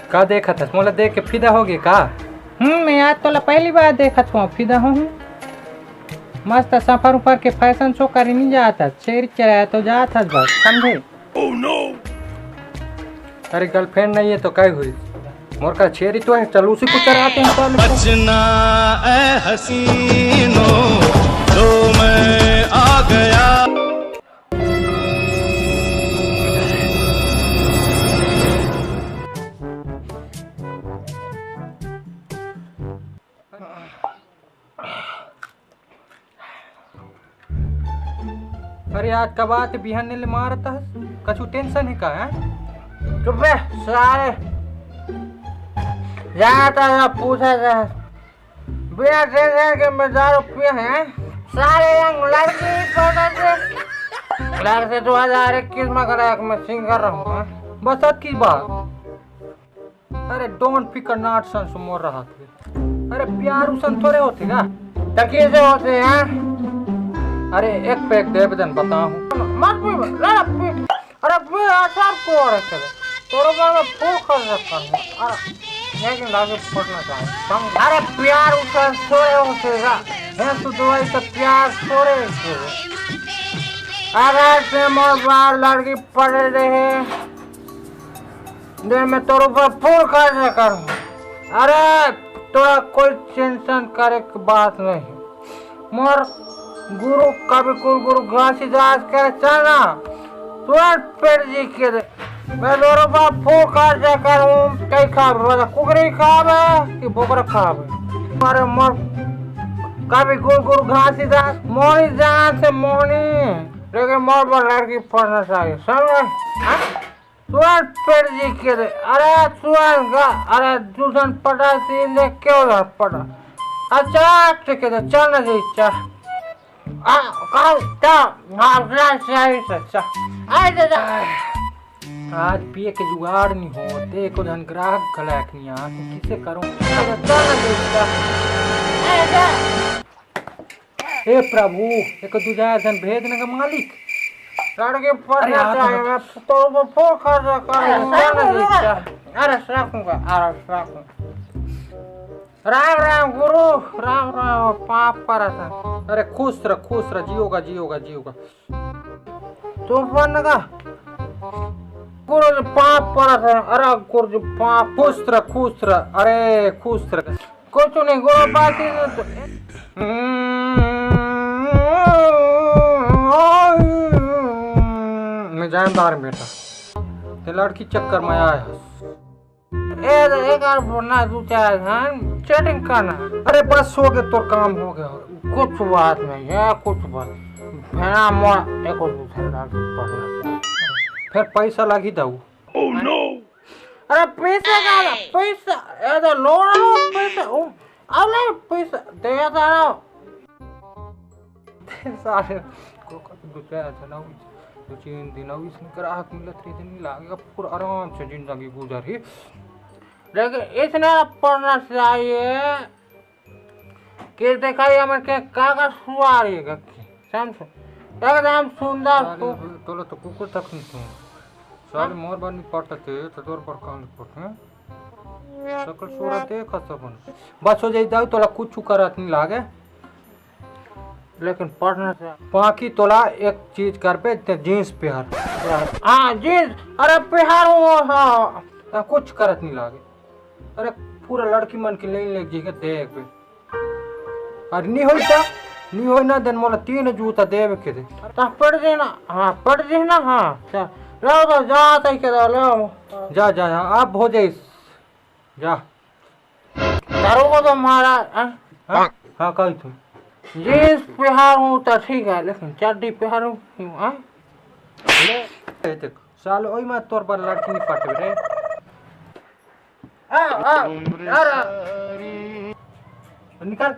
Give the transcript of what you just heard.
का देखा था मोला देख के फिदा हो गए का? मैं आज तोला पहली बार देखा हूँ, फिदा हूँ। मस्त सफर ऊपर के फैशन शो करे नहीं जाता, शेर चलाया तो जाता बस, समझे? oh, no! अरे गर्लफ्रेंड नहीं है तो क्या हुई? मोर का छेरी तो है, चल उसी को चराते हैं। बचना ए हसीनो तो मैं आ गया। अरे आज का बात बिहान ने मारता है, कछु टेंशन है का है? चुप रह सारे, जाता था पूछा था बिना टेंशन के मैं दारू पिए हैं सारे रंग लड़की से 2021 में करा मैं सिंग कर रहा हूँ। बस की बात। अरे डोंट फिकर नॉट सन मोर रहा थे। अरे प्यार उसन थोड़े होते का, टकी से होते हैं। अरे एक पैक दे बदन बताऊं मत पी, अरे पी सब को और चले तोरो बार में फूल खर्च रखा हूं। अरे लेकिन लागे पड़ना चाहिए। अरे प्यार उसे सोए होतेगा है तू दवाई तो प्यार सोए अगर से मोर बार लड़की पड़ रहे दे मैं तोरो पर फूल खर्च करूं। अरे तोरा कोई टेंशन करे की बात नहीं। मोर गुरु कभी कुल गुरु घासीदास के चलना तुरंत पेट जी के दे मैं दोनों बाप फूल काट जा कर हूँ। कई खाब बता कुकरी खाब है कि बोकरा खाब है? अरे मोर कभी कुल गुरु घासीदास मोहनी जान से मोहनी, लेकिन मोर पर लड़की पढ़ना चाहिए, समझे? तुरंत पेट जी के दे। अरे तुरंत गा, अरे दूसरा पटा सीन दे क्यों ना पटा? अच्छा ठीक है चल ना जी चल। आज पिए के जुगाड़ नहीं होते, को धन ग्राहक गलाक नहीं आ तो किसे करूं? हे प्रभु एक दूजा धन भेजने का मालिक लड़के पढ़ना चाहिए। मैं तो फोन खर्च कर अरे रखूंगा, अरे रखूंगा। राम राम गुरु, राम राम पाप करा था। अरे खुश रह जियोगा। तू पढ़ने का गुरु जी पाप पड़ा था। अरे गुरु जी पाप खुश रह अरे खुश रह। कुछ नहीं गुरु बात मैं जानदार बेटा ते लड़की चक्कर में आया एक ना दू चार चैटिंग करना। अरे बस हो गया तो काम हो गया। कुछ बात नहीं है, कुछ बात भेना मोड़ा एक और दूसरा पढ़ना फिर पैसा लगी दऊ। Oh no! अरे पैसा का पैसा ये तो लो रहा पैसा अरे पैसा दे रहा सारे को दुकान चलाऊ 2-3 दिन अब इसमें ग्राहक मिला 3 दिन में लागेगा पूरा आराम से जिंदगी गुजरी। लेकिन इसने पढ़ना चाहिए कि दिखाई हमें के कागज सुवारी समझो एकदम सुंदर तो कुकुर तक नहीं तुम सारे मोर बार नहीं पढ़ते तो तोर पर काम पढ़ते सकल सूरत देखा सब बस हो जाई तोला कुछ करत नहीं लागे। लेकिन पढ़ना चाहिए। बाकी तोला एक चीज कर पे जींस पहर। हाँ जींस, अरे पहर हाँ कुछ करत नहीं लागे। अरे पूरा लड़की मन के ले जी के देख पे अरे नहीं हो ना दिन मोला 3 जूता देवे के दे पढ़ देना। हाँ पढ़ देना। हाँ लो तो जा के लो जा आप हो जाइस जा करूँगा तो महाराज। हाँ कही तुम जींस पहर हूँ तो ठीक है, लेकिन चड्डी पहर हूँ साल ओई में तोर पर लड़की नहीं पटे रे। निकाल